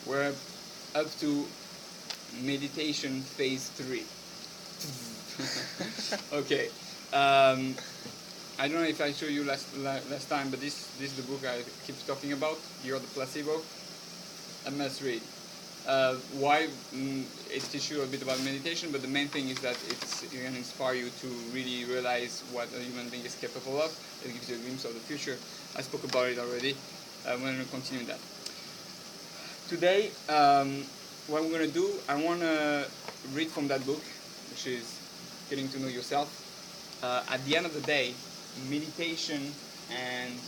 We're up to meditation phase 3. Okay. I don't know if I showed you last time, but this is the book I keep talking about. You're the Placebo. A must read. Why? It teaches you a bit about meditation, but the main thing is that it can inspire you to really realize what a human being is capable of. It gives you a glimpse of the future. I spoke about it already. I'm going to continue that. Today, what we're going to do, I want to read from that book, which is Getting to Know Yourself. At the end of the day, meditation and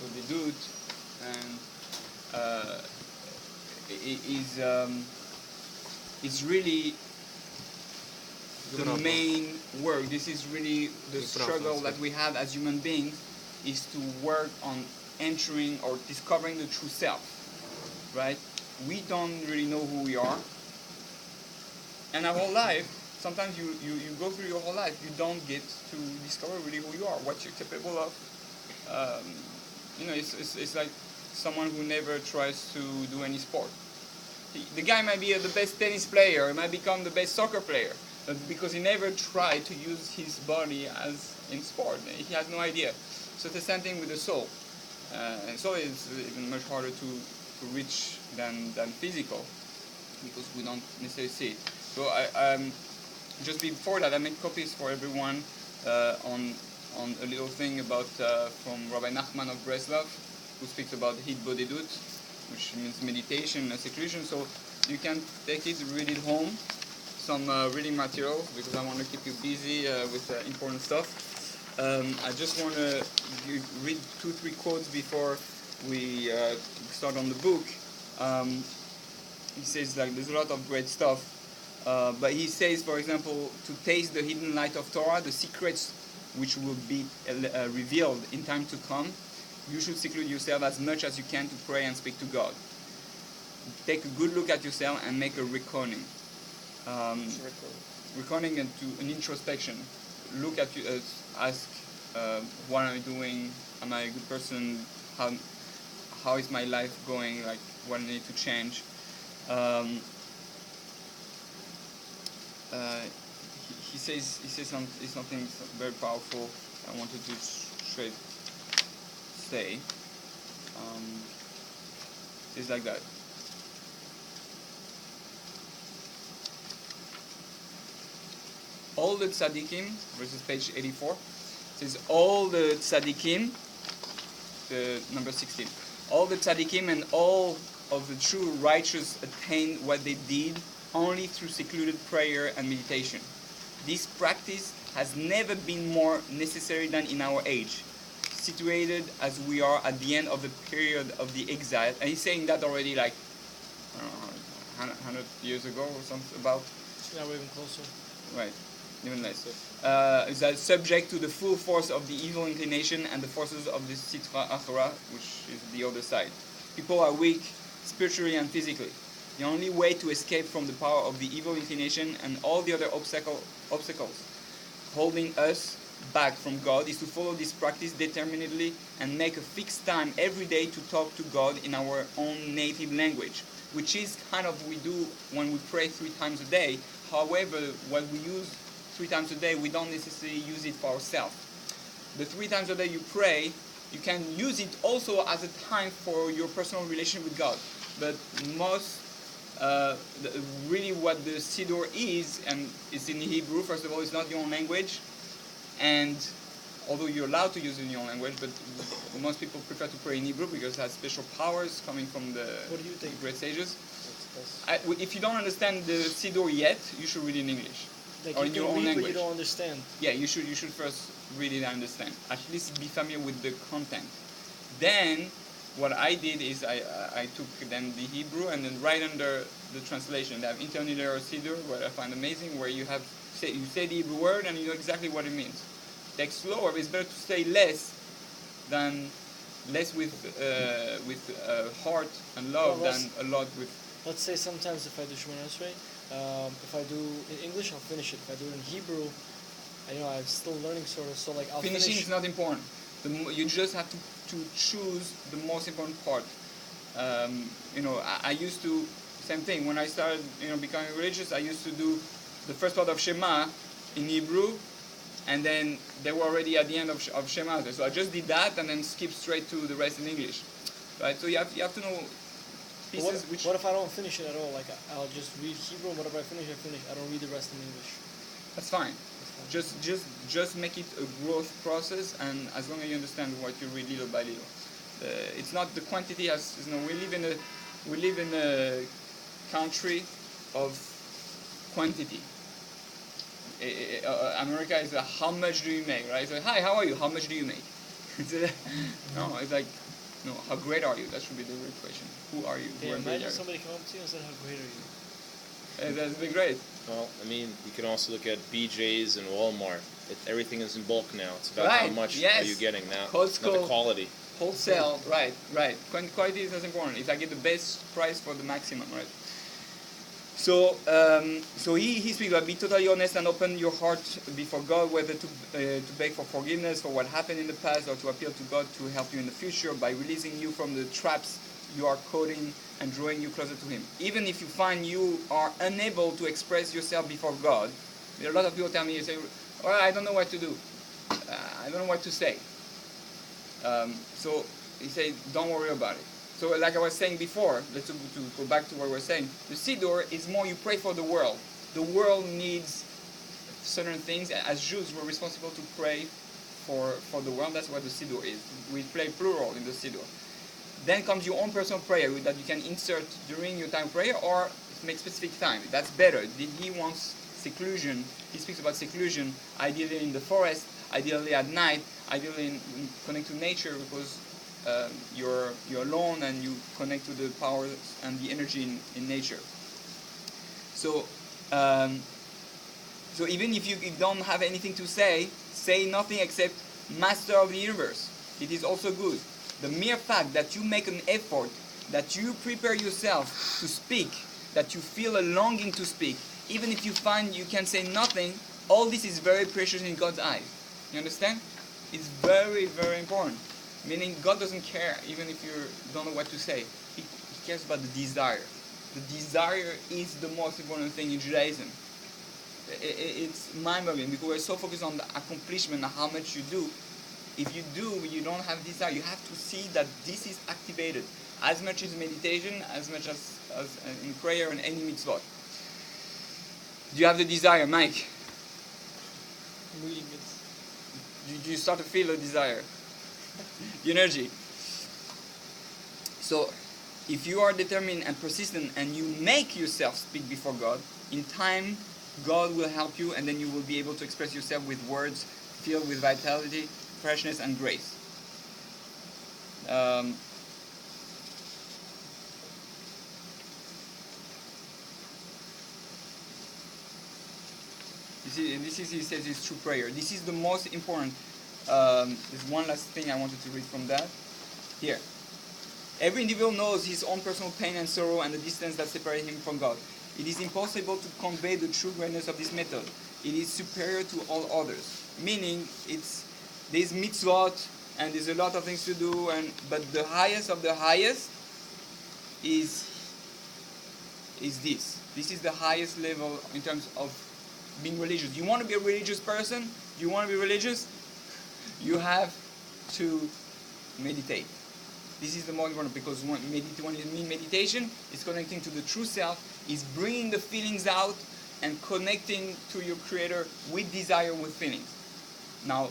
bodhidut and is really the main work. This is really the struggle that we have as human beings, is to work on entering or discovering the true self, right? We don't really know who we are, and our whole life, sometimes you go through your whole life, you don't get to discover really who you are, what you're capable of. It's like someone who never tries to do any sport. The guy might be the best tennis player, he might become the best soccer player, but because he never tried to use his body as in sport, he has no idea. So it's the same thing with the soul. And soul is even much harder to reach than physical, because we don't necessarily see it. So I just before that, I made copies for everyone on a little thing about from Rabbi Nachman of Breslov, who speaks about hid bodhidut, which means meditation and seclusion. So you can take it, read it home, some reading materials, because I want to keep you busy with important stuff. I just want to read 2-3 quotes before we start on the book. He says, like, there's a lot of great stuff, but he says, for example, to taste the hidden light of Torah, the secrets which will be revealed in time to come, you should seclude yourself as much as you can to pray and speak to God. Take a good look at yourself and make a reckoning. Reckoning and to an introspection. Look at you, ask, what am I doing? Am I a good person? How is my life going? Like, what I need to change? He says something very powerful. I wanted to straight say. It's like that. All the tzaddikim, versus page 84, says all the tzaddikim, the number 16, all the tzaddikim and all of the true righteous attained what they did only through secluded prayer and meditation. This practice has never been more necessary than in our age, situated as we are at the end of the period of the exile. And he's saying that already, like, I don't know, 100 years ago or something about. Yeah, we're even closer. Right, even less. Is that subject to the full force of the evil inclination and the forces of the Sitra Achra, which is the other side. People are weak spiritually and physically. The only way to escape from the power of the evil inclination and all the other obstacles holding us back from God is to follow this practice determinedly and make a fixed time every day to talk to God in our own native language, which is kind of we do when we pray 3 times a day. However, what we use 3 times a day, we don't necessarily use it for ourselves. The 3 times a day you pray, you can use it also as a time for your personal relation with God. But most really what the Siddur is, and it's in Hebrew, first of all, it's not your own language, and although you're allowed to use it in your own language, but most people prefer to pray in Hebrew because it has special powers coming from the great sages. If you don't understand the Siddur yet, you should read it in English. Like or in your own language. But you don't understand. Yeah, you should first read it and understand. At least be familiar with the content. Then what I did is I took then the Hebrew, and then right under the translation they have interlinear Siddur, what I find amazing, where you say the Hebrew word and you know exactly what it means. Text slower, but it's better to say less with heart and love than a lot with. Let's say sometimes if I do Shemona Esrei, if I do in English, I'll finish it. If I do it in Hebrew, I'm still learning sort of. So like I'll Finishing finish. is not important. You just have to choose the most important part. I used to, same thing, when I started, becoming religious, I used to do the first part of Shema in Hebrew, and then they were already at the end of Shema. So I just did that and then skipped straight to the rest in English. Right? So you have to know pieces which... What if I don't finish it at all? Like, I'll just read Hebrew, and whatever I finish, I don't read the rest in English. That's fine. Just make it a growth process, and as long as you understand what you read little by little. It's not the quantity as we live in a country of quantity. America is how much do you make, right? So, hi, how are you? How much do you make? No, it's like, no, how great are you? That should be the real question. Who are you? Yeah, imagine somebody come up to you and said, how great are you? That'd be great. Well, I mean, you can also look at BJ's and Walmart. Everything is in bulk now. It's about right. how much Yes. are you getting now, Costco, not the quality. Wholesale, right. Quality is as important. If I get the best price for the maximum, right? So he speaks about be totally honest and open your heart before God, whether to beg for forgiveness for what happened in the past or to appeal to God to help you in the future by releasing you from the traps you are caught and drawing you closer to Him. Even if you find you are unable to express yourself before God, there are a lot of people tell me, you say, "Oh, I don't know what to do. I don't know what to say." So he said, "Don't worry about it." So like I was saying before, let's go back to what we were saying. The Siddur is more you pray for the world. The world needs certain things. As Jews, we're responsible to pray for the world. That's what the Siddur is. We play plural in the Siddur. Then comes your own personal prayer that you can insert during your time of prayer or make specific time. That's better. He wants seclusion. He speaks about seclusion, ideally in the forest, ideally at night, ideally in connect to nature because you're alone and you connect to the power and the energy in nature. So even if you don't have anything to say nothing except Master of the Universe. It is also good. The mere fact that you make an effort, that you prepare yourself to speak, that you feel a longing to speak, even if you find you can say nothing, all this is very precious in God's eyes. You understand? It's very, very important. Meaning God doesn't care even if you don't know what to say. He cares about the desire. The desire is the most important thing in Judaism. It's mind-boggling because we're so focused on the accomplishment and how much you do. If you don't have desire, you have to see that this is activated as much as meditation, as much as in prayer and any mitzvot. Do you have the desire, Mike? I'm reading it. You start to feel the desire, the energy. So, if you are determined and persistent and you make yourself speak before God, in time, God will help you and then you will be able to express yourself with words filled with vitality, freshness, and grace. This is, he says, is true prayer. This is the most important. There's one last thing I wanted to read from that. Here. Every individual knows his own personal pain and sorrow and the distance that separates him from God. It is impossible to convey the true greatness of this method. It is superior to all others. Meaning, there's mitzvot and there's a lot of things to do, but the highest of the highest is this. This is the highest level in terms of being religious. You want to be a religious person? You want to be religious? You have to meditate. This is the most important because when you mean meditation, it's connecting to the true self, is bringing the feelings out and connecting to your Creator with desire, with feelings. Now,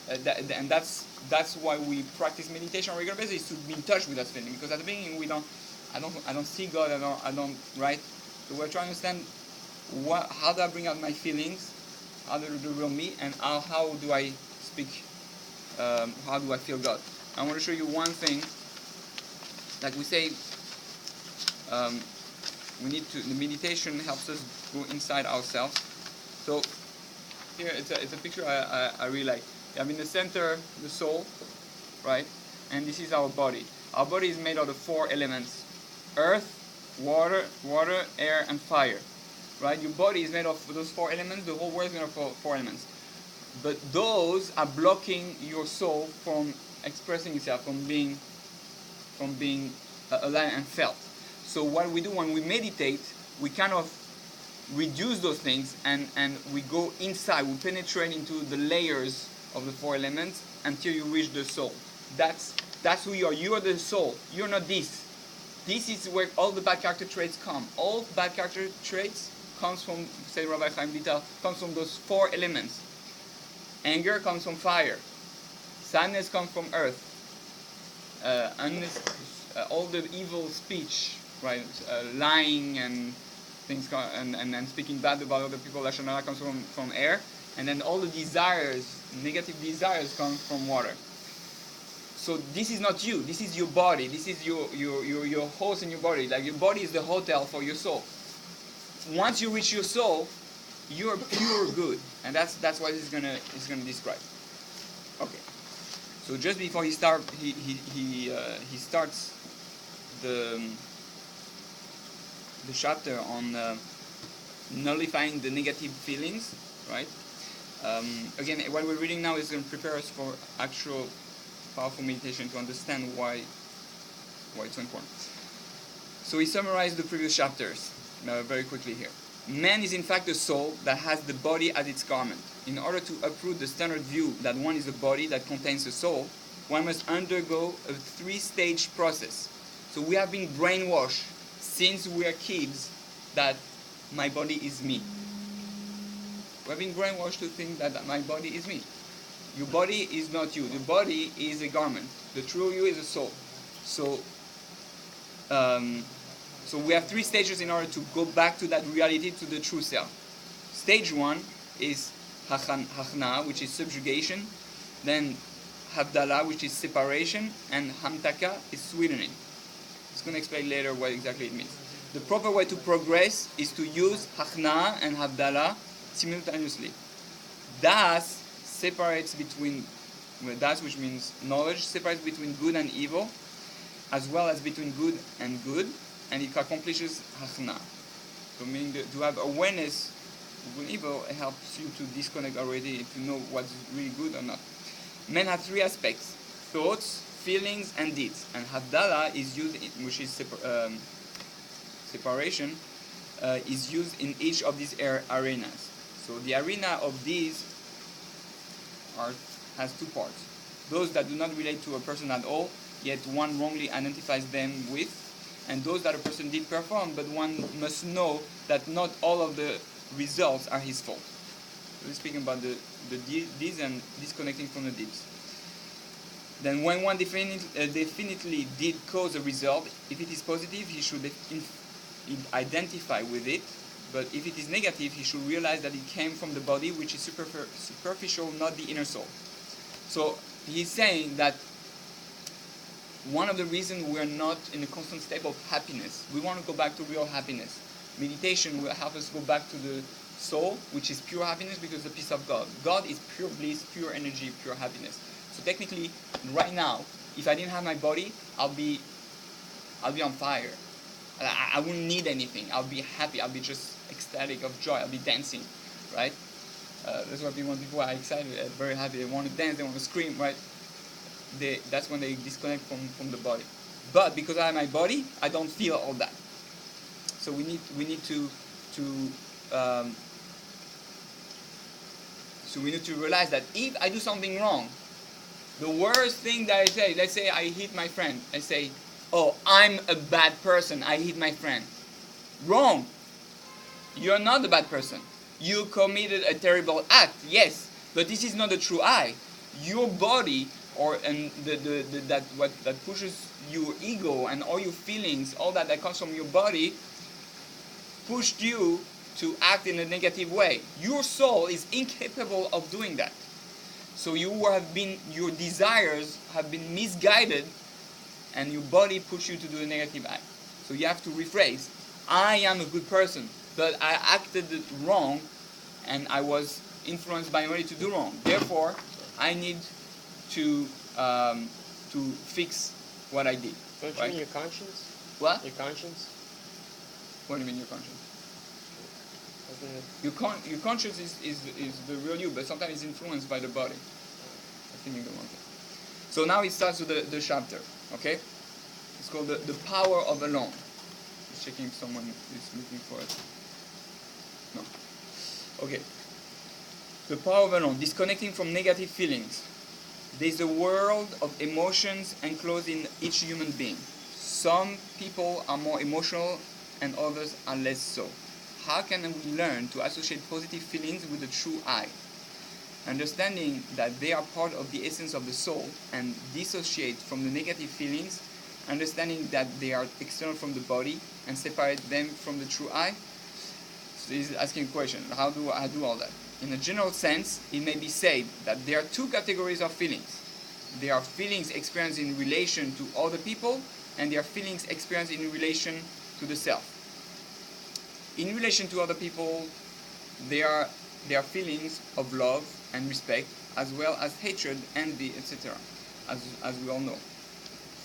and that's why we practice meditation on a regular basis, to be in touch with that feeling. Because at the beginning I don't see God, I don't right. So we're trying to understand how do I bring out my feelings, how do the real me, and how do I speak, how do I feel God. I want to show you one thing. Like we say, the meditation helps us go inside ourselves. So here it's a picture I really like. You have in the center the soul, right? And this is our body. Our body is made out of 4 elements: earth, water, air, and fire. Right? Your body is made of those 4 elements. The whole world is made of 4 elements. But those are blocking your soul from expressing itself, from being alive and felt. So what we do when we meditate, we kind of reduce those things and we go inside, we penetrate into the layers of the four elements until you reach the soul. That's who you are. You are the soul. You're not this. This is where all the bad character traits come. All bad character traits comes from, say Rabbi Chaim Vital, comes from those four elements. Anger comes from fire. Sadness comes from earth. All the evil speech, right? Lying and things, and speaking bad about other people, Lashon Hara comes from air. And then all the desires, negative desires, come from water. So this is not you. This is your body. This is your host in your body. Like your body is the hotel for your soul. Once you reach your soul, you are pure good, and that's what he's gonna describe. Okay. So just before he starts the chapter on nullifying the negative feelings, right? Again, what we're reading now is going to prepare us for actual powerful meditation to understand why it's so important. So he summarized the previous chapters very quickly here. Man is in fact a soul that has the body as its garment. In order to uproot the standard view that one is a body that contains a soul, one must undergo a three-stage process. So we have been brainwashed since we are kids that my body is me. We have been brainwashed to think that my body is me. Your body is not you. The body is a garment. The true you is a soul. So we have three stages in order to go back to that reality, to the true self. Stage one is hachna, which is subjugation. Then havdalah, which is separation. And hamtaka is sweetening. It's going to explain later what exactly it means. The proper way to progress is to use hachna and havdalah simultaneously. Das separates between, das, which means knowledge, separates between good and evil, as well as between good and good, and it accomplishes hachna. So meaning to have awareness of good and evil, it helps you to disconnect already, to know what's really good or not. Men have three aspects: thoughts, feelings, and deeds. And havdalah is used, which is separation, is used in each of these arenas. So the arena of these has two parts. Those that do not relate to a person at all, yet one wrongly identifies them with, and those that a person did perform, but one must know that not all of the results are his fault. So we're speaking about the deeds and disconnecting from the deeds. Then when one definitely did cause a result, if it is positive, he should identify with it. But if it is negative, he should realize that it came from the body, which is superficial, not the inner soul. So he's saying that one of the reasons we're not in a constant state of happiness, we want to go back to real happiness. Meditation will help us go back to the soul, which is pure happiness, because the peace of God. God is pure bliss, pure energy, pure happiness. So technically, right now, if I didn't have my body, I'll be on fire. I wouldn't need anything. I'll be happy. I'll be just ecstatic of joy. I'll be dancing, right? That's why when people are excited, very happy, they want to dance, they want to scream, right? That's when they disconnect from the body. But because I have my body, I don't feel all that. So we need to realize that if I do something wrong, the worst thing that I say, let's say I hit my friend, I say, oh, I'm a bad person, I hit my friend. Wrong. You're not a bad person. You committed a terrible act, yes, but this is not the true I. Your body, that pushes your ego and all your feelings, all that comes from your body, pushed you to act in a negative way. Your soul is incapable of doing that. So your desires have been misguided, and your body pushed you to do a negative act. So you have to rephrase. I am a good person, but I acted wrong, and I was influenced by my body to do wrong. Therefore, I need to fix what I did. Don't you mean your conscience? What? Your conscience? What do you mean your conscience? Your conscience is the real you, but sometimes it's influenced by the body. I think you go wrong. So now it starts with the chapter, okay? It's called the power of alone. Just checking if someone is looking for it. No. Okay. The power of alone, disconnecting from negative feelings. There is a world of emotions enclosed in each human being. Some people are more emotional and others are less so. How can we learn to associate positive feelings with the true I? Understanding that they are part of the essence of the soul and dissociate from the negative feelings, understanding that they are external from the body and separate them from the true I. So he's asking a question, how do I do all that? In a general sense, it may be said that there are two categories of feelings. There are feelings experienced in relation to other people, and there are feelings experienced in relation to the self. In relation to other people, there are feelings of love and respect, as well as hatred, envy, etc., as we all know.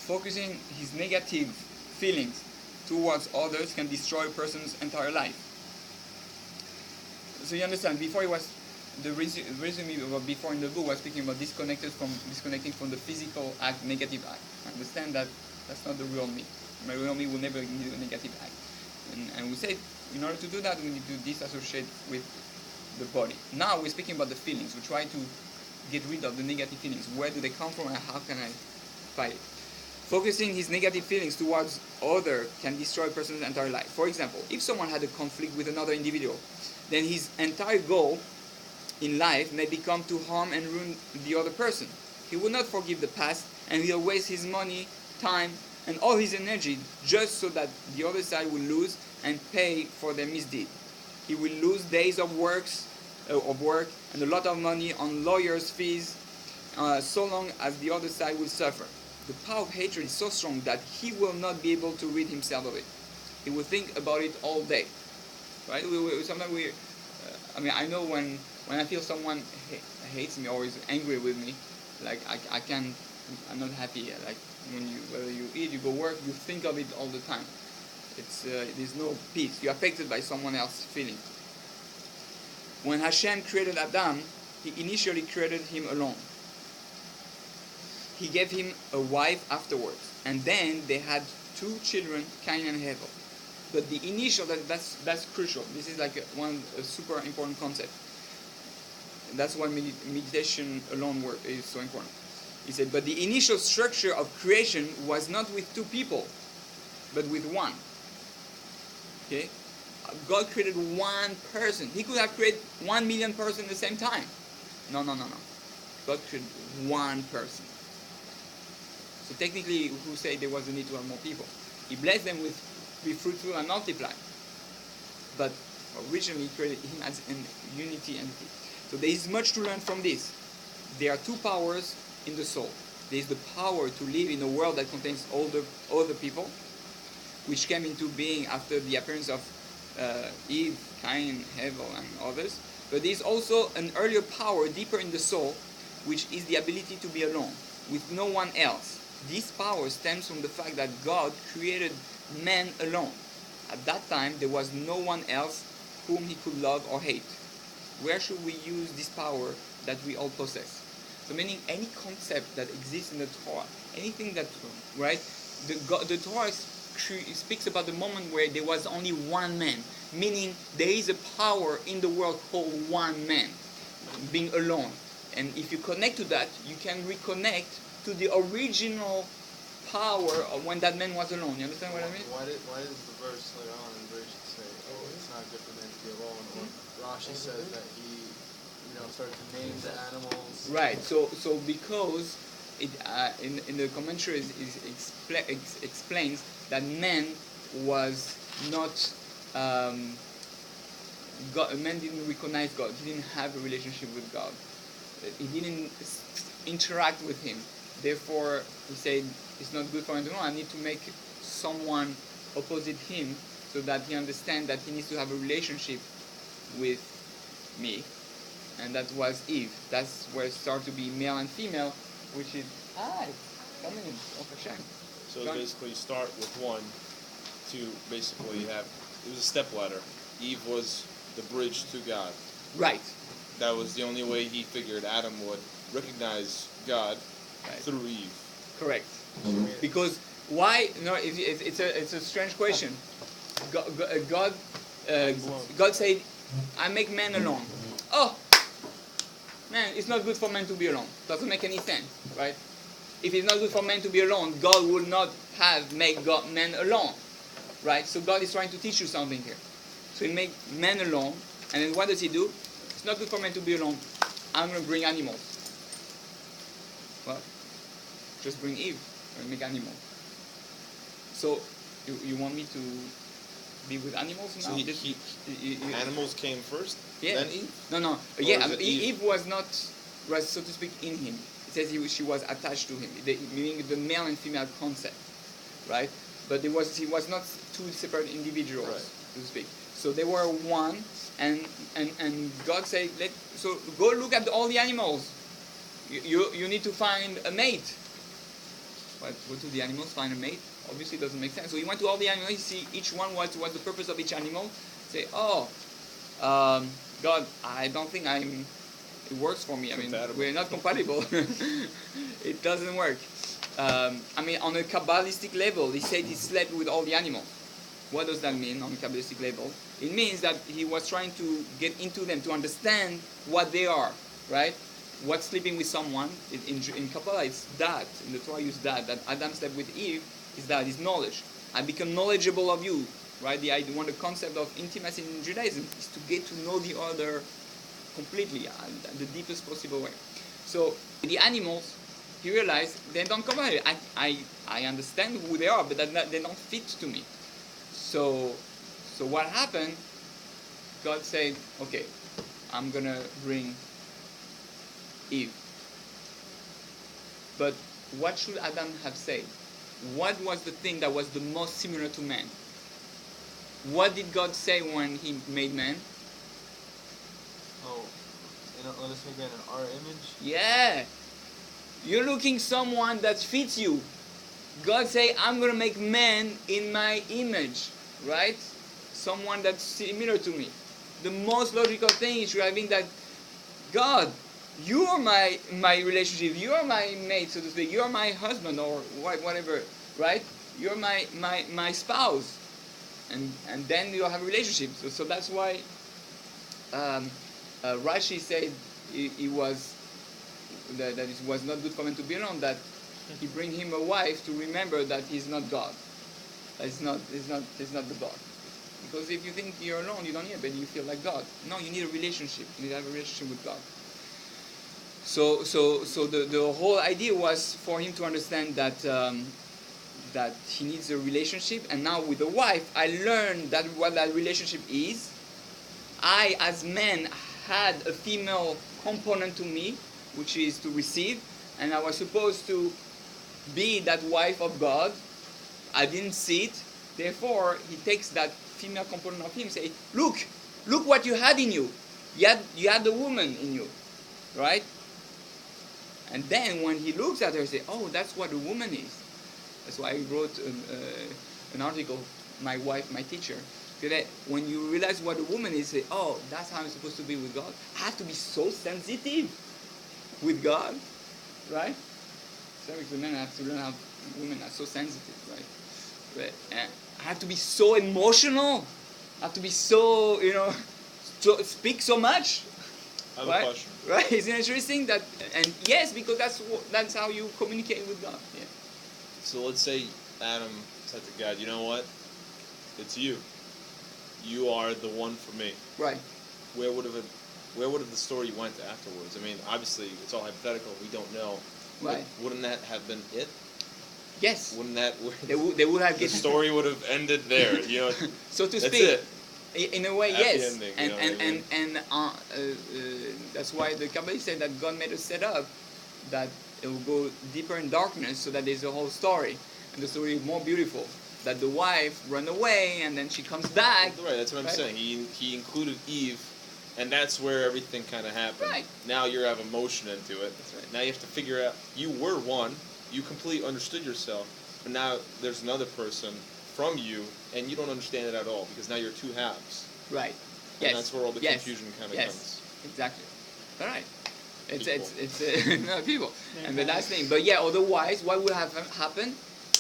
Focusing his negative feelings towards others can destroy a person's entire life. So you understand, before it was the resume before in the book was speaking about disconnecting from the physical act, negative act. Understand that that's not the real me. My real me will never do a negative act. And we say in order to do that we need to disassociate with the body. Now we're speaking about the feelings. We try to get rid of the negative feelings. Where do they come from and how can I fight it? Focusing his negative feelings towards other can destroy a person's entire life. For example, if someone had a conflict with another individual, then his entire goal in life may become to harm and ruin the other person. He will not forgive the past and he'll waste his money, time, and all his energy just so that the other side will lose and pay for their misdeed. He will lose days of work and a lot of money on lawyers' fees, so long as the other side will suffer. The power of hatred is so strong that he will not be able to rid himself of it. He will think about it all day. Right? Sometimes I know when I feel someone hates me or is angry with me, like I'm not happy. Like whether you eat, you go work, you think of it all the time. There's no peace. You're affected by someone else's feeling. When Hashem created Adam, He initially created him alone. He gave him a wife afterwards, and then they had two children, Cain and Abel. But the initial, that's crucial. This is like a super important concept. And that's why meditation alone work is so important. He said, but the initial structure of creation was not with two people, but with one. Okay? God created one person. He could have created 1 million persons at the same time. No. God created one person. So technically, who said there was a need to have more people? He blessed them with be fruitful and multiply. But originally he created him as an unity entity. So there is much to learn from this. There are two powers in the soul. There is the power to live in a world that contains other people, which came into being after the appearance of Eve, Cain, Abel, and others. But there is also an earlier power deeper in the soul, which is the ability to be alone, with no one else. This power stems from the fact that God created man alone. At that time, there was no one else whom he could love or hate. Where should we use this power that we all possess? So meaning any concept that exists in the Torah, anything that, right, the Torah speaks about the moment where there was only one man, meaning there is a power in the world called one man, being alone. And if you connect to that, you can reconnect to the original power of when that man was alone. You understand what I mean? Why does the verse later on in Bereshit say, "Oh, it's not good for man to be alone"? Or Rashi says that he, started to name the animals. Right. So because it in the commentary explains that man was not God. Man didn't recognize God. He didn't have a relationship with God. He didn't interact with Him. Therefore, he said, it's not good for him to know. I need to make someone opposite him so that he understands that he needs to have a relationship with me. And that was Eve. That's where it started to be male and female, which is, coming in, Hashem. So basically you start with one to basically have, it was a step ladder. Eve was the bridge to God. Right. That was the only way he figured Adam would recognize God. Right. Through Eve. Correct. Because Why? No, it's a strange question. God, God said, "I make man alone." Oh, man, it's not good for man to be alone. Doesn't make any sense, right? If it's not good for man to be alone, God would not have made man alone, right? So God is trying to teach you something here. So He made man alone, and then what does He do? It's not good for man to be alone. I'm going to bring animals. Well, just bring Eve and make animals. So you want me to be with animals now? So animals came first, yeah. then Eve? No. Or Yeah, is it Eve? Eve was not, so to speak, in him. It says she was attached to him, meaning the male and female concept, right? But he was not two separate individuals, right, so to speak. So they were one, and God said, so go look at all the animals. You need to find a mate. What? Go to the animals, find a mate? Obviously, it doesn't make sense. So he went to all the animals. You see, each one was the purpose of each animal. Say, God, I don't think it works for me. I mean, we're not compatible. It doesn't work. I mean, on a Kabbalistic level, he said he slept with all the animals. What does that mean on a Kabbalistic level? It means that he was trying to get into them, to understand what they are, right? What's sleeping with someone, in Kabbalah, it's that. In the Torah, use that Adam slept with Eve, is that, is knowledge. I become knowledgeable of you, right? The concept of intimacy in Judaism is to get to know the other completely, the deepest possible way. So, the animals, he realized, they don't come out. I understand who they are, but they don't fit to me. So what happened, God said, okay, I'm going to bring Eve. But what should Adam have said? What was the thing that was the most similar to man? What did God say when He made man? Oh, let us make man in our image? Yeah. You're looking someone that fits you. God say, I'm going to make man in my image, right? Someone that's similar to me. The most logical thing is having that, God, you are my relationship. You are my mate, so to speak. You are my husband or whatever, right? You're my spouse. And then you'll have a relationship. So that's why Rashi said it was not good for him to be alone, that he bring him a wife to remember that he's not God. He's not the God. Because if you think you're alone, you don't need anybody, you feel like God. No, you need a relationship. You need to have a relationship with God. So the whole idea was for him to understand that that he needs a relationship, and now with the wife, I learned that what that relationship is. I, as man, had a female component to me, which is to receive, and I was supposed to be that wife of God. I didn't see it. Therefore, he takes that female component of him and say, look what you had in you. You had the woman in you, right? And then when he looks at her, he says, oh, that's what a woman is. That's why I wrote an article, My Wife, My Teacher. That when you realize what a woman is, say, oh, that's how I'm supposed to be with God. I have to be so sensitive with God, right? So the men have to learn how women are so sensitive, right? But I have to be so emotional. I have to be so, speak so much. I have right? a question. Right? Isn't it interesting that? And yes, because that's how you communicate with God. Yeah. So let's say Adam said to God, you know what? It's you. You are the one for me. Right. Where would have the story went afterwards? I mean, obviously, it's all hypothetical. We don't know. Right. But wouldn't that have been it? Yes. Wouldn't that? They would have. The story would have ended there. So to that's speak. It. In a way, Happy yes. ending, and that's why the Kabbalah said that God made a setup that it will go deeper in darkness, so that there's a whole story, and the story is more beautiful. That the wife run away and then she comes back. Right, that's what I'm saying. He included Eve, and that's where everything kind of happened. Right. Now you have emotion into it. That's right. Now you have to figure out, you were one, you completely understood yourself, but now there's another person from you, and you don't understand it at all, because now you're two halves. Right. And that's where all the confusion kind of comes. Exactly. All right. It's People. no, people. And the last thing. But yeah, otherwise, what would have happened?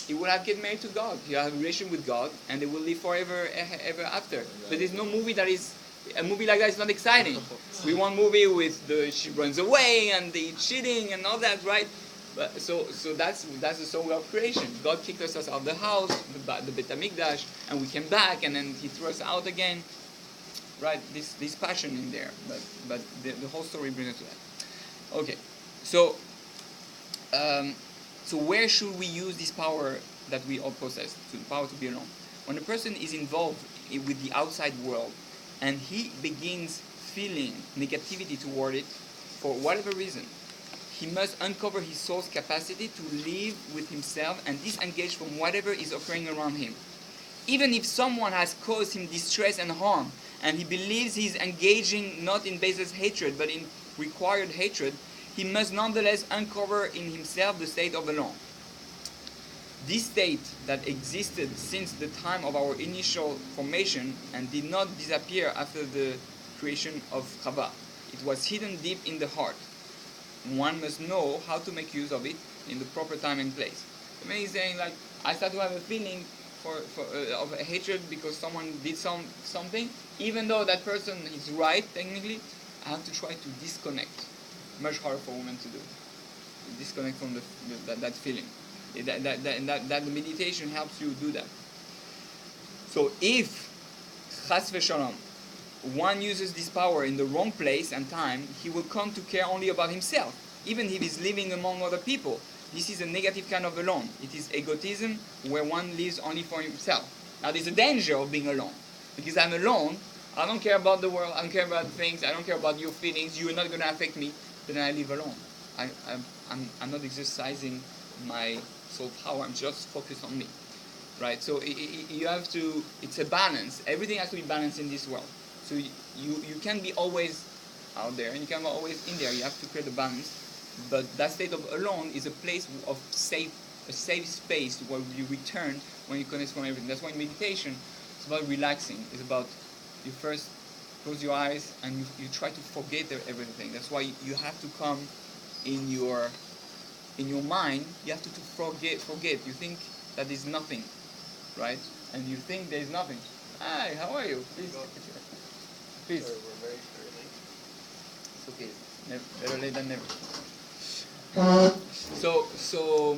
he will have get married to God. He will have a relation with God, and they will live forever, ever after. But there's no movie that is a movie like that is not exciting. We want movie with she runs away and the cheating and all that, right? But so that's the soul of creation. God kicked us out of the house, the Bet Hamikdash, and we came back, and then He threw us out again. Right? This passion in there, but the whole story brings us to that. Okay, so where should we use this power that we all possess, the power to be alone? When a person is involved with the outside world, and he begins feeling negativity toward it, for whatever reason, he must uncover his soul's capacity to live with himself and disengage from whatever is occurring around him. Even if someone has caused him distress and harm, and he believes he is engaging not in baseless hatred, but in required hatred, he must nonetheless uncover in himself the state of alone. This state that existed since the time of our initial formation and did not disappear after the creation of Chava. It was hidden deep in the heart. One must know how to make use of it in the proper time and place. I mean, he's saying, like, I start to have a feeling of hatred because someone did something, even though that person is right technically. I have to try to disconnect. Much harder for women to do. Disconnect from that feeling. That meditation helps you do that. So if chas v'shalom, one uses this power in the wrong place and time, he will come to care only about himself, even if he's living among other people. This is a negative kind of alone. It is egotism, where one lives only for himself. Now there's a danger of being alone, because I'm alone. I don't care about the world. I don't care about things. I don't care about your feelings. You are not going to affect me. Then I live alone. I'm not exercising my soul power. I'm just focused on me, right? So you have to. It's a balance. Everything has to be balanced in this world. So you can't be always out there, and you can't be always in there. You have to create a balance. But that state of alone is a place of safe space where you return when you connect from everything. That's why meditation is about relaxing. It's about you first close your eyes and you try to forget everything. That's why you have to come in your mind. You have to forget. You think that is nothing, right? And you think there is nothing. Hi, how are you? Please. Please. Sorry, we're very early. It's okay. Better late than never. So,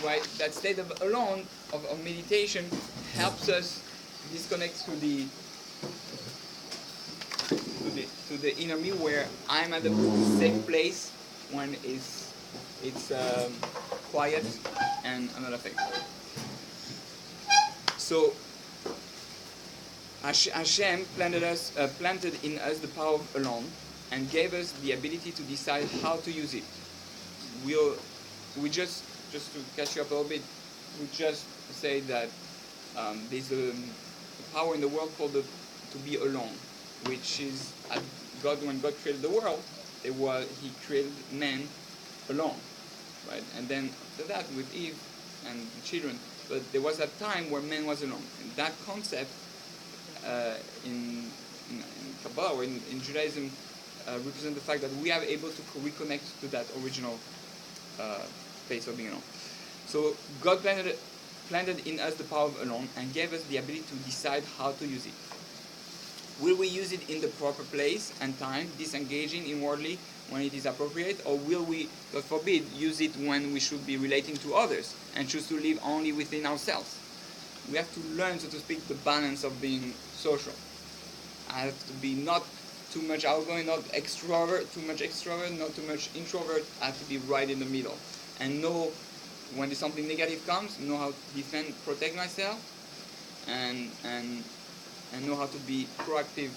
right, that state of alone, of meditation, helps us disconnect to the inner me, where I'm at a safe place when it's quiet and I'm not affected. So Hashem planted in us the power of alone and gave us the ability to decide how to use it. We just to catch you up a little bit, we just say that there's a power in the world called to be alone, which is when God created the world, He created man alone, right? And then after that with Eve and the children, but there was a time where man was alone. And that concept in Kabbalah or in Judaism represents the fact that we are able to reconnect to that original place of being alone. So God planted in us the power of alone and gave us the ability to decide how to use it. Will we use it in the proper place and time, disengaging inwardly when it is appropriate, or will we, God forbid, use it when we should be relating to others and choose to live only within ourselves? We have to learn, so to speak, the balance of being social. I have to be not too much outgoing, not too much extrovert, not too much introvert. I have to be right in the middle and know when something negative comes, know how to defend, protect myself, and know how to be proactive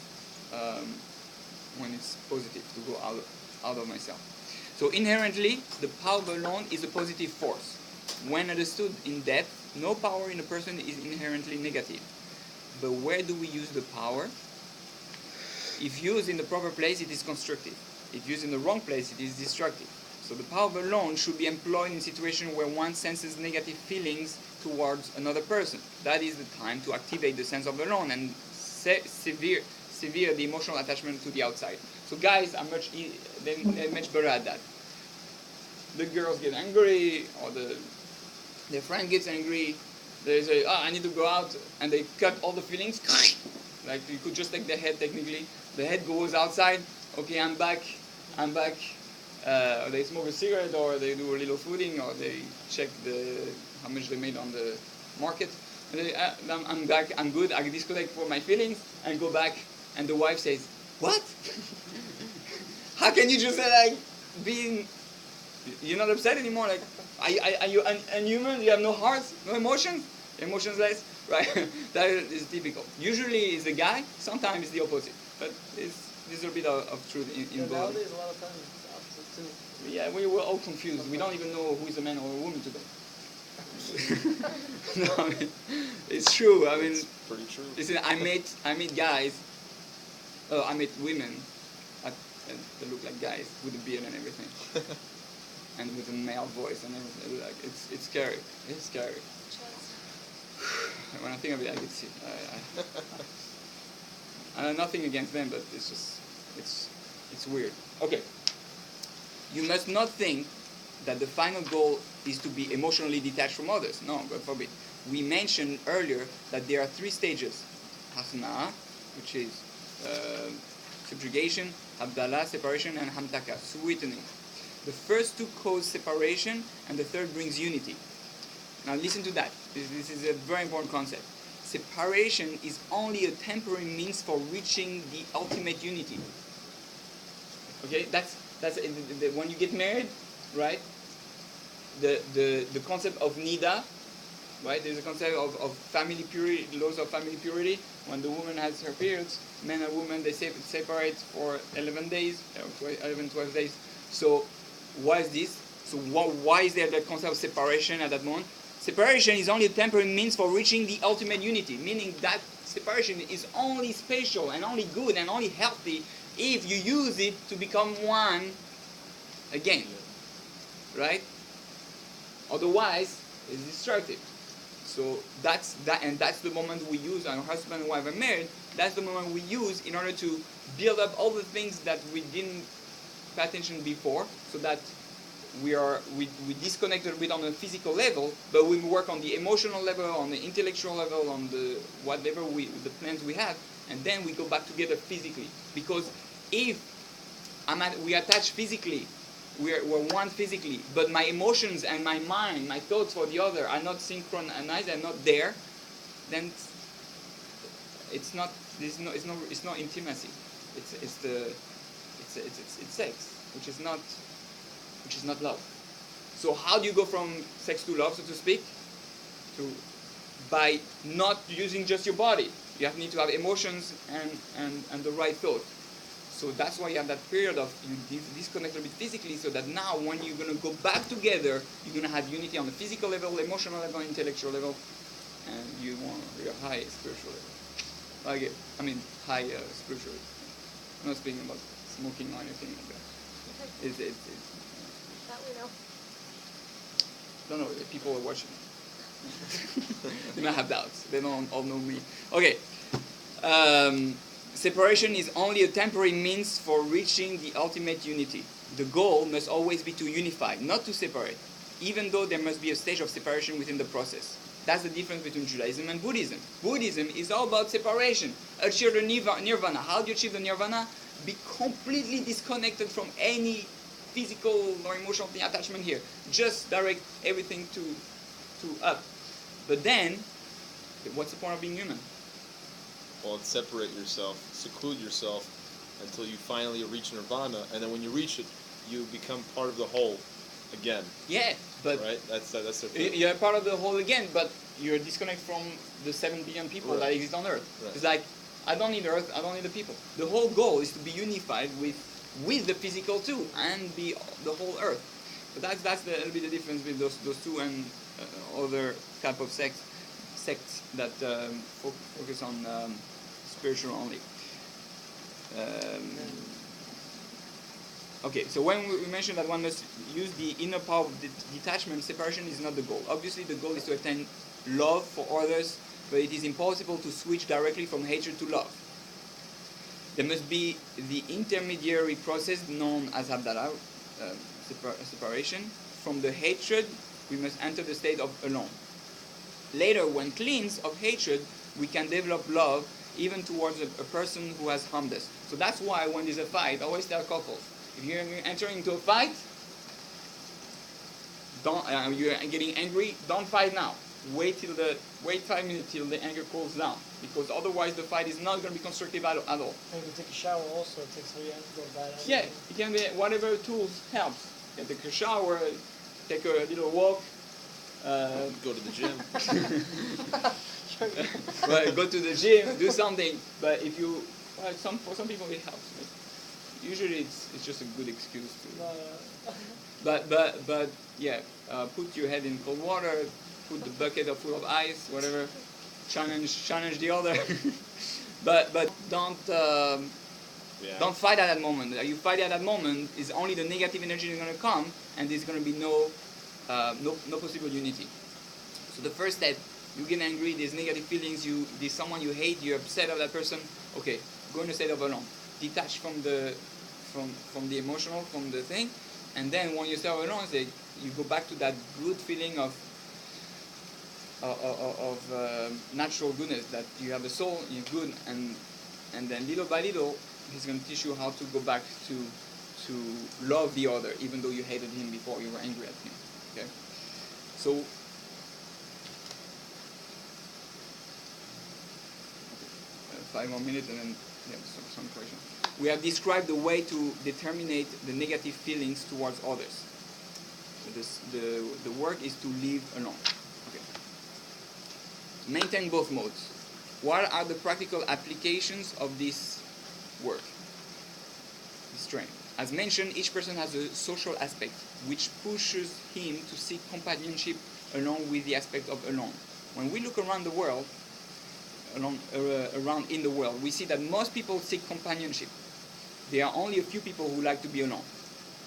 when it's positive, to go out of myself. So inherently, the power of alone is a positive force. When understood in depth, no power in a person is inherently negative. But where do we use the power? If used in the proper place, it is constructive. If used in the wrong place, it is destructive. So the power of alone should be employed in situations where one senses negative feelings towards another person. That is the time to activate the sense of alone and sever the emotional attachment to the outside. So guys are they're much better at that. The girls get angry, or Their friend gets angry. They say, "Oh, I need to go out," and they cut all the feelings. Like you could just take the head technically. The head goes outside. Okay, I'm back. I'm back. Or they smoke a cigarette, or they do a little fooding, or they check how much they made on the market. And they, I'm back. I'm good. I disconnect for my feelings and go back. And the wife says, "What? How can you just say like being? You're not upset anymore? Like, are you unhuman? You have no heart, no emotions, emotionless, right?" That is typical. Usually it's the guy. Sometimes it's the opposite. But there's a bit of truth in both. Nowadays, a lot of times it's the opposite too. Yeah, we were all confused. We don't even know who is a man or a woman today. No, I mean, it's true. I mean, It's pretty true. listen, I met guys. I met women that look like guys with a beard and everything, and with a male voice and everything. Like it's scary. It's scary. When I think of it, I get sick. I have nothing against them, but it's just it's weird. Okay. You must not think that the final goal is to be emotionally detached from others. No, God forbid. We mentioned earlier that there are 3 stages. Hasna, which is subjugation, Abdallah, separation, and Hamtaka, sweetening. The first 2 cause separation, and the third brings unity. Now listen to that. This is a very important concept. Separation is only a temporary means for reaching the ultimate unity. Okay, that's when you get married, right? The concept of nida, right? There's a concept of family purity, laws of family purity. When the woman has her periods, men and women they separate for 11 days, 11, 12 days. So why is this? So why is there that concept of separation at that moment? Separation is only a temporary means for reaching the ultimate unity, meaning that separation is only spatial and only good and only healthy if you use it to become one again, right? Otherwise, it's destructive. So that's the moment we use, our husband and wife are married, that's the moment we use in order to build up all the things that we didn't pay attention before, so that we disconnected with on a physical level, but we work on the emotional level, on the intellectual level, on the whatever the plans we have, and then we go back together physically. Because if we attach physically, we're one physically, but my emotions and my mind, my thoughts for the other are not synchronized, they're not there, then it's not intimacy. It's sex, which is not love. So how do you go from sex to love, so to speak? By not using just your body. You need to have emotions and the right thought. So that's why you have that period of you disconnect a bit physically, so that now when you're going to go back together, you're going to have unity on the physical level, emotional level, intellectual level, and you want your high spiritual level. High spiritual level. I'm not speaking about smoking or anything like that. That we know. Don't know, the people are watching. They might have doubts. They don't all know me. Okay. Separation is only a temporary means for reaching the ultimate unity. The goal must always be to unify, not to separate, even though there must be a stage of separation within the process. That's the difference between Judaism and Buddhism. Buddhism is all about separation. Achieve the nirvana. How do you achieve the nirvana? Be completely disconnected from any physical or emotional attachment here. Just direct everything to up. But then, what's the point of being human? Well, it's separate yourself, seclude yourself until you finally reach nirvana, and then when you reach it, you become part of the whole again. Yeah, but right? That's the thing. You're part of the whole again, but you're disconnected from the 7 billion people that exist on Earth. Right. It's like, I don't need Earth, I don't need the people. The whole goal is to be unified with the physical too, and be the whole Earth. But that's a little bit the difference with those two and other type of sects that focus on spiritual only. Okay, so when we mentioned that one must use the inner power of detachment, separation is not the goal. Obviously, the goal is to attain love for others, but it is impossible to switch directly from hatred to love. There must be the intermediary process known as Abdallah, separation, from the hatred we must enter the state of alone. Later, when cleansed of hatred, we can develop love even towards a person who has harmed us. So that's why when there's a fight, I always tell couples, if you're entering into a fight, you're getting angry, don't fight now. Wait 5 minutes till the anger cools down, because otherwise the fight is not going to be constructive at all. And you can take a shower also. It takes away the bad energy. Yeah, it can be whatever tools helps. You can take a shower, take a little walk. Go to the gym. Well, go to the gym, do something. But if you, for some people it helps. But usually it's just a good excuse to. But yeah, put your head in cold water, put the bucket full of ice, whatever. Challenge the other. but don't fight at that moment. You fight at that moment is only the negative energy is going to come, and there's going to be no possible unity. So the first step, you get angry, there's negative feelings, there's someone you hate, you're upset of that person. Okay, go in a state of alone. Detach from the emotional, from the thing, and then when you stay alone, you go back to that good feeling of natural goodness, that you have a soul, you're good, and then little by little, he's going to teach you how to go back to love the other, even though you hated him before, you were angry at him. Okay, so. 5 more minutes and then some question. We have described the way to determine the negative feelings towards others. So the work is to live alone. Okay. Maintain both modes. What are the practical applications of this work? This training. As mentioned, each person has a social aspect which pushes him to seek companionship along with the aspect of alone. When we look around the world, around in the world, we see that most people seek companionship. There are only a few people who like to be alone.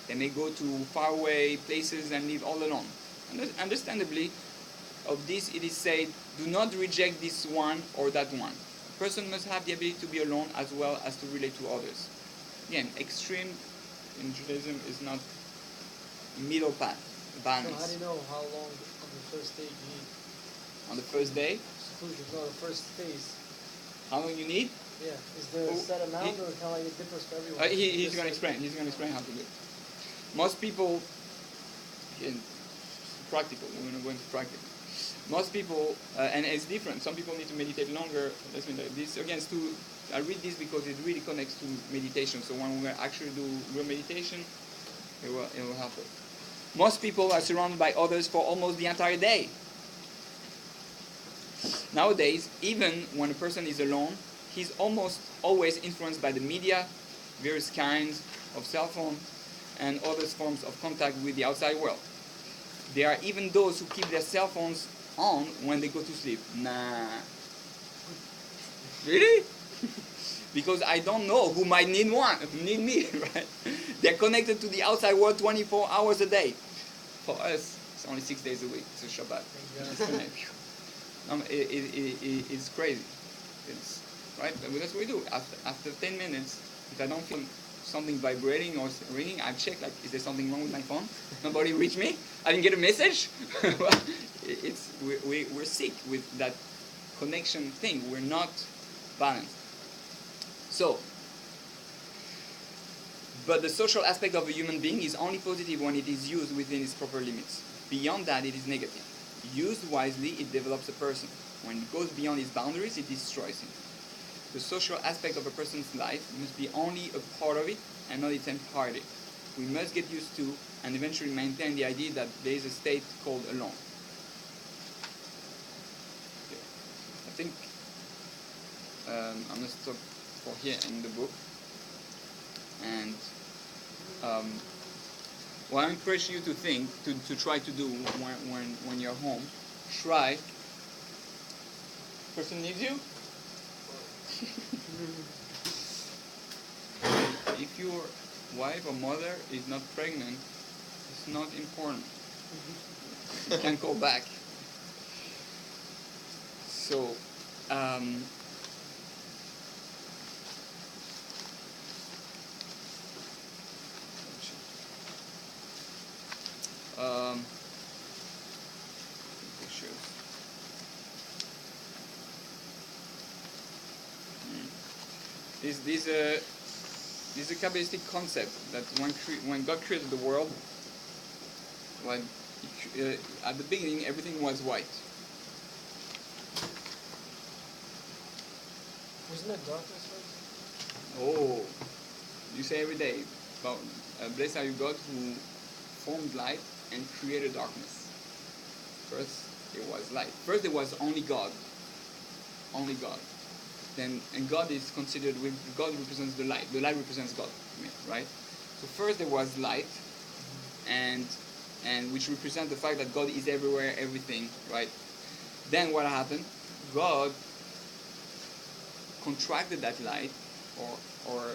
They may go to faraway places and live all alone. And understandably, of this it is said, do not reject this one or that one. A person must have the ability to be alone as well as to relate to others. Again, extreme in Judaism is not middle path, balance. So how do you know how long on the first day you need? On the first day, seclusion, no, the first phase. how long you need? Yeah, is there a set amount or kind of like it differs for everyone? He's going to explain. He's going to explain how to do it. Most people, again, practical. We're going to go into practical. Most people, and it's different. Some people need to meditate longer. This again, I read this because it really connects to meditation. So when we actually do real meditation, it will help us. Most people are surrounded by others for almost the entire day. Nowadays, even when a person is alone, he's almost always influenced by the media, various kinds of cell phone, and other forms of contact with the outside world. There are even those who keep their cell phones on when they go to sleep. Nah. Really? Because I don't know who might need me, right? They're connected to the outside world 24 hours a day. For us, it's only 6 days a week. It's a Shabbat. It's crazy. It's right. That's what we do. After 10 minutes, if I don't feel something vibrating or ringing, I check like, is there something wrong with my phone? Nobody reached me. I didn't get a message. We're sick with that connection thing. We're not balanced. So, but the social aspect of a human being is only positive when it is used within its proper limits. Beyond that, it is negative. Used wisely, it develops a person. When it goes beyond its boundaries, it destroys him. The social aspect of a person's life must be only a part of it and not its entirety. We must get used to and eventually maintain the idea that there is a state called alone. Okay. I think I'm going to stop for here in the book. And what I encourage you to think, to try to do when you're home, try. Person needs you. If your wife or mother is not pregnant, it's not important. You can call back. So, This is a Kabbalistic concept that when God created the world, when at the beginning everything was white. Wasn't that darkness first? Oh, you say every day, well, blessed are you God who formed light and created darkness. First there was light. First there was only God. Only God. Then, and God is considered, God represents the light. The light represents God, right? So first there was light, and which represents the fact that God is everywhere, everything, right? Then what happened? God contracted that light, or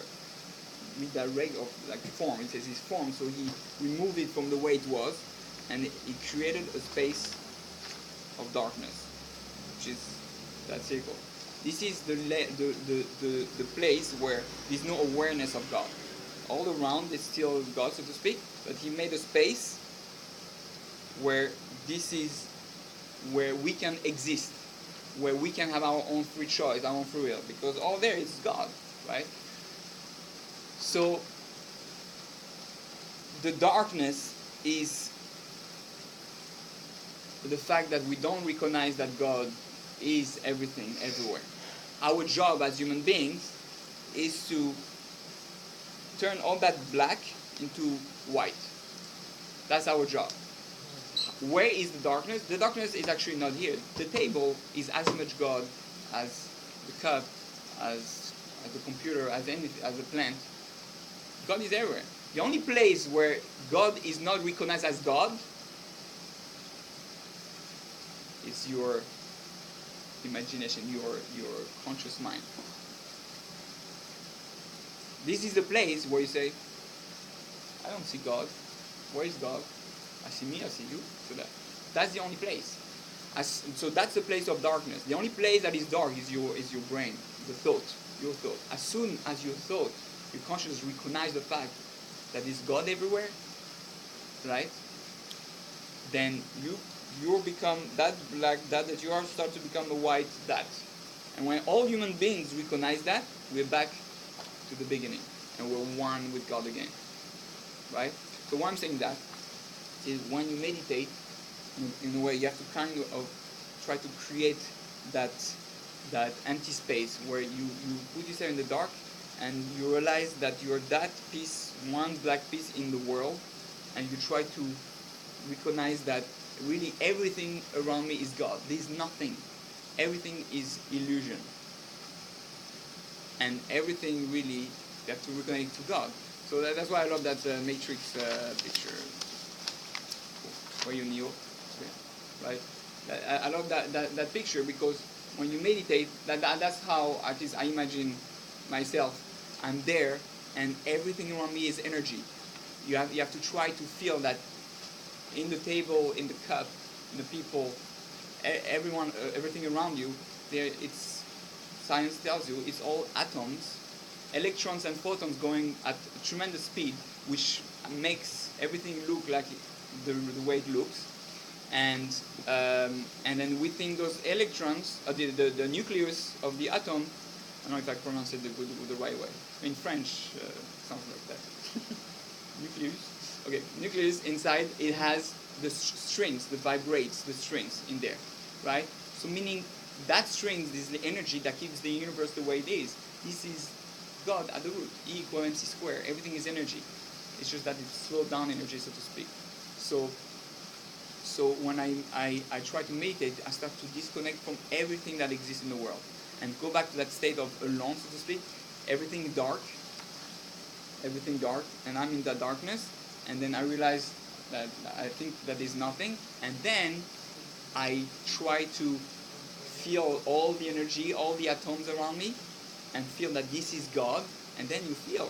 with that like form. It says his form, so he removed it from the way it was, and he created a space of darkness, which is that circle. This is the place where there's no awareness of God. All around is still God, so to speak, but he made a space where this is where we can exist, where we can have our own free choice, our own free will, because all there is God, right? So the darkness is the fact that we don't recognize that God is everything, everywhere. Our job as human beings is to turn all that black into white. That's our job. Where is the darkness? The darkness is actually not here. The table is as much God as the cup, as the computer, as anything, as a plant. God is everywhere. The only place where God is not recognized as God is your imagination, your conscious mind. This is the place where you say, I don't see God. Where is God? I see me, I see you. So that's the only place. So that's the place of darkness. The only place that is dark is your brain, the thought, your thought. As soon as your thought, your consciousness recognize the fact that is God everywhere, right? Then you become that black that you are start to become the white that. And when all human beings recognize that, we're back to the beginning and we're one with God again, right? So why I'm saying that is when you meditate, in a way you have to kind of try to create that empty space where you put yourself in the dark and you realize that you're that piece, one black piece in the world, and you try to recognize that really everything around me is God. There's nothing. Everything is illusion. And everything really, you have to reconnect to God. So that's why I love that Matrix picture. Where you kneel, right? I love that picture because when you meditate, that's how at least I imagine myself. I'm there, and everything around me is energy. You have to try to feel that in the table, in the cup, in the people, everyone, everything around you. There, it's science tells you it's all atoms, electrons and photons going at a tremendous speed, which makes everything look like the way it looks. And then within those electrons, the nucleus of the atom. I don't know if I pronounce it the right way. In French, something like that. Nucleus. Okay, nucleus inside, it has the strings, the vibrates, the strings in there, right? So meaning that strings is the energy that keeps the universe the way it is. This is God at the root. E equals mc squared. Everything is energy. It's just that it's slowed down energy, so to speak. So when I try to meditate, I start to disconnect from everything that exists in the world and go back to that state of alone, so to speak. Everything dark, and I'm in that darkness, and then I realize that I think that is nothing, and then I try to feel all the energy, all the atoms around me, and feel that this is God, and then you feel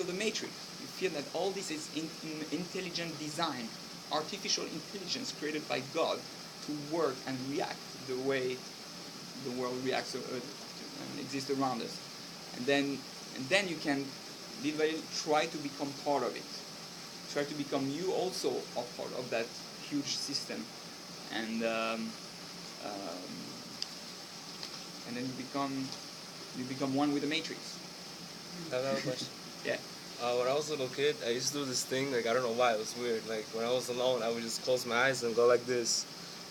the matrix. You feel that all this is intelligent design, artificial intelligence created by God to work and react the way the world reacts and exists around us. And then you can literally try to become part of it. Try to become you also a part of that huge system. And then you become You become one with the matrix. I have a question. Yeah. When I was a little kid, I used to do this thing. Like, I don't know why, it was weird. Like, when I was alone, I would just close my eyes and go like this.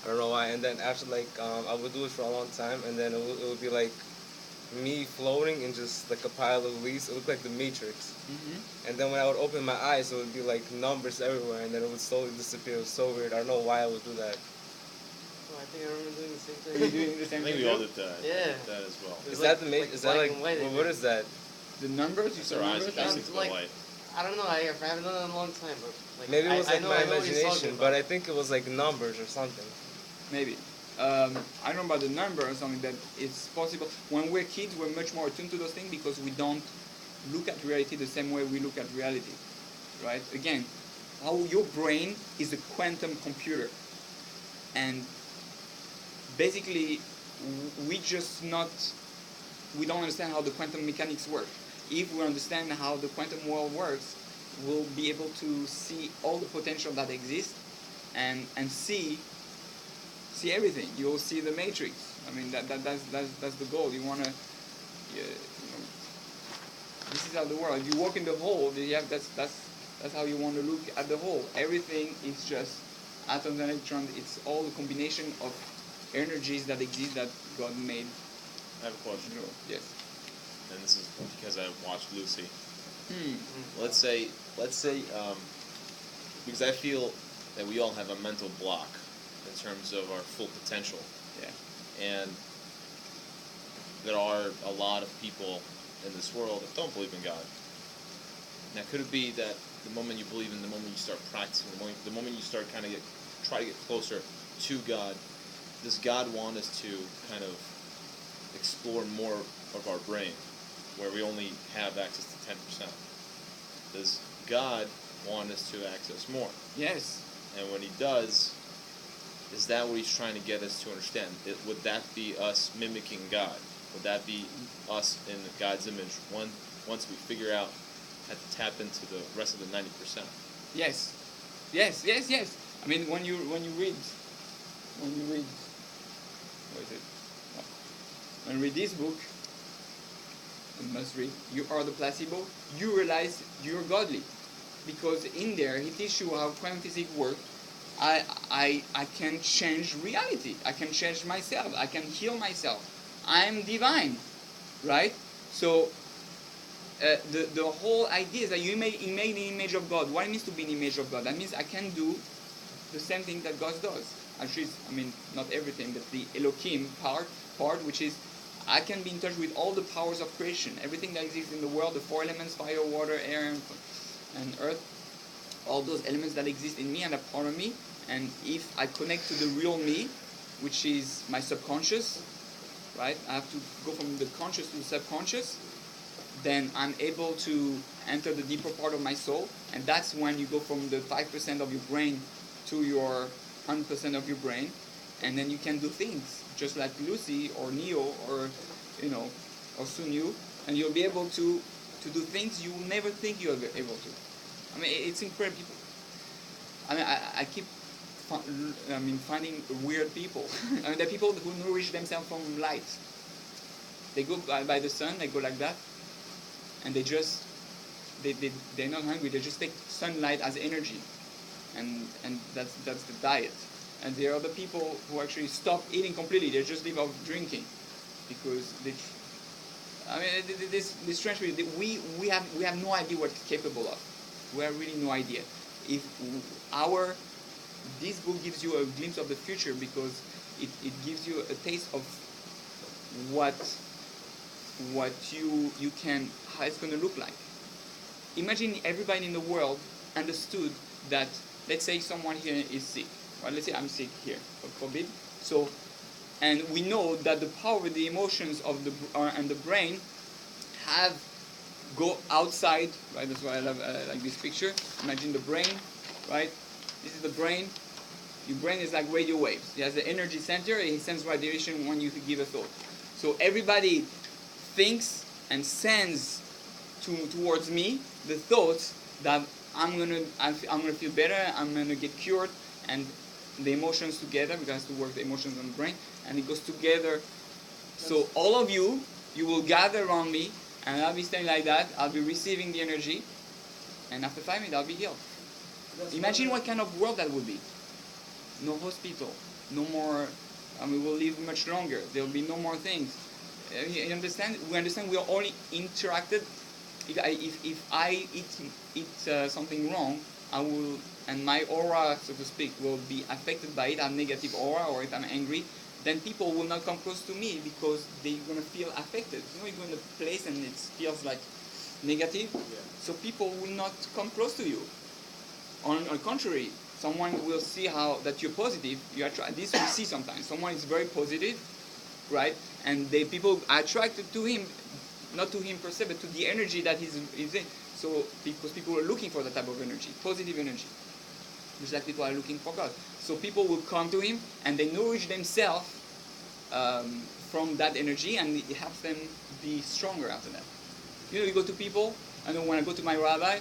I don't know why. And then after, like, I would do it for a long time, and then it would be like me floating in just like a pile of leaves. It looked like the Matrix. Mm-hmm. And then when I would open my eyes, it would be like numbers everywhere, and then it would slowly disappear. It was so weird. I don't know why I would do that. Oh, I think I remember doing the same Are you thing. doing the I same think thing? we all too? did that. Yeah. That as well. It was Is that like- the like Matrix? Is that black like and white, what is that? The numbers? You It's said our eyes are numbers? basically like- the light. I don't know. I haven't done it in a long time, but like Maybe it was I like know, my I know what he's talking imagination, but I about. think it was like numbers or something. Maybe. I don't know about the number or something that it's possible. When we're kids, we're much more attuned to those things because we don't look at reality the same way we look at reality, right? Again, how your brain is a quantum computer, and basically, we don't understand how the quantum mechanics work. If we understand how the quantum world works, we'll be able to see all the potential that exists and see everything. You'll see the matrix. I mean that's the goal. You wanna this is how the world. If you walk in the whole, that's how you want to look at the whole. Everything is just atoms and electrons. It's all the combination of energies that exist that God made. I have a question, Yes. and this is because I watched Lucy. Hmm. Let's say, because I feel that we all have a mental block in terms of our full potential, Yeah. and there are a lot of people in this world that don't believe in God. Now, could it be that the moment you believe in, the moment you start practicing, the moment you start try to get closer to God, does God want us to kind of explore more of our brain, where we only have access to 10%? Does God want us to access more? Yes. And when he does, is that what he's trying to get us to understand? Would that be us mimicking God? Would that be us in God's image once we figure out how to tap into the rest of the 90%? Yes. Yes. Yes. Yes. I mean, when you read, what is it? Oh. When you read this book, you must read. You are the placebo. You realize you're godly, because in there he teaches you how quantum physics works. I can change reality. I can change myself. I can heal myself. I'm divine, right? So the whole idea is that you made in the image of God. What it means to be in the image of God? That means I can do the same thing that God does. Actually, I mean, not everything, but the Elohim part, which is I can be in touch with all the powers of creation, everything that exists in the world, the four elements, fire, water, air, and earth, all those elements that exist in me and are part of me. And if I connect to the real me, which is my subconscious, right? I have to go from the conscious to the subconscious. Then I'm able to enter the deeper part of my soul, and that's when you go from the 5% of your brain to your 100% of your brain, and then you can do things just like Lucy or Neo or or Sunyu, and you'll be able to do things you will never think you'll be able to. I mean, it's incredible. I mean, I keep finding weird people. I mean, there are people who nourish themselves from light. They go by the sun, they go like that, and they're not hungry. They just take sunlight as energy, and that's the diet. And there are other people who actually stop eating completely. They just live off drinking, because this strange people. We have no idea what it's capable of. We have really no idea. If this book gives you a glimpse of the future, because it gives you a taste of what you can, how it's going to look like. Imagine everybody in the world understood that, let's say someone here is sick, right? Let's say I'm sick here, God forbid. So, and we know that the power of the emotions of and the brain go outside, right? That's why I love like this picture. Imagine the brain, right? This is the brain. Your brain is like radio waves. It has the energy center, and it sends radiation when you give a thought. So everybody thinks and sends towards me the thoughts that I'm gonna feel better, I'm gonna get cured, and the emotions together, because it has to work the emotions on the brain, and it goes together. So all of you You will gather around me, and I'll be staying like that. I'll be receiving the energy, and after 5 minutes, I'll be healed. Imagine what kind of world that would be. No hospital, no more. We'll live much longer. There will be no more things. You understand? We understand we are only interacted. If I eat something wrong, I will, and my aura, so to speak, will be affected by it. I have negative aura, or if I'm angry, then people will not come close to me because they're gonna feel affected. You know, you go in a place and it feels like negative, so people will not come close to you. On the contrary, someone will see how that you're positive. You attract. This we see sometimes. Someone is very positive, right? And people are attracted to him, not to him per se, but to the energy that he's in. So because people are looking for that type of energy, positive energy, just like people are looking for God. So people will come to him and they nourish themselves from that energy, and it helps them be stronger after that. You know, you go to people. I know when I go to my rabbi,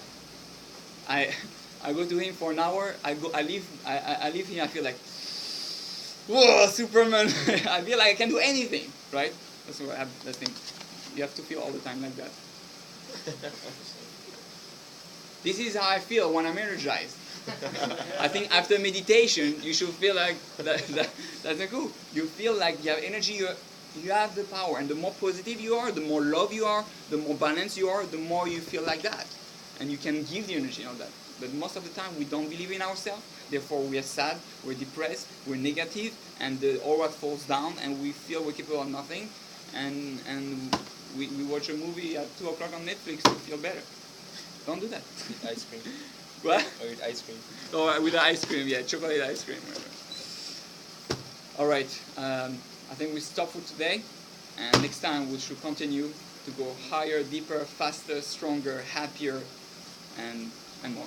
I go to him for an hour. I leave him. I feel like, whoa, Superman! I feel like I can do anything, right? That's what I have. That thing. You have to feel all the time like that. This is how I feel when I'm energized. I think after meditation, you should feel like that's cool. You feel like you have energy. You have the power, and the more positive you are, the more love you are, the more balanced you are, the more you feel like that, and you can give the energy on that. But most of the time, we don't believe in ourselves. Therefore, we are sad, we're depressed, we're negative, and the aura falls down, and we feel we're capable of nothing. And we watch a movie at 2 o'clock on Netflix to feel better. Don't do that. Eat ice cream. What? Or eat ice cream. Oh, with the ice cream, yeah, chocolate ice cream. All right. I think we stop for today, and next time we should continue to go higher, deeper, faster, stronger, happier, and more.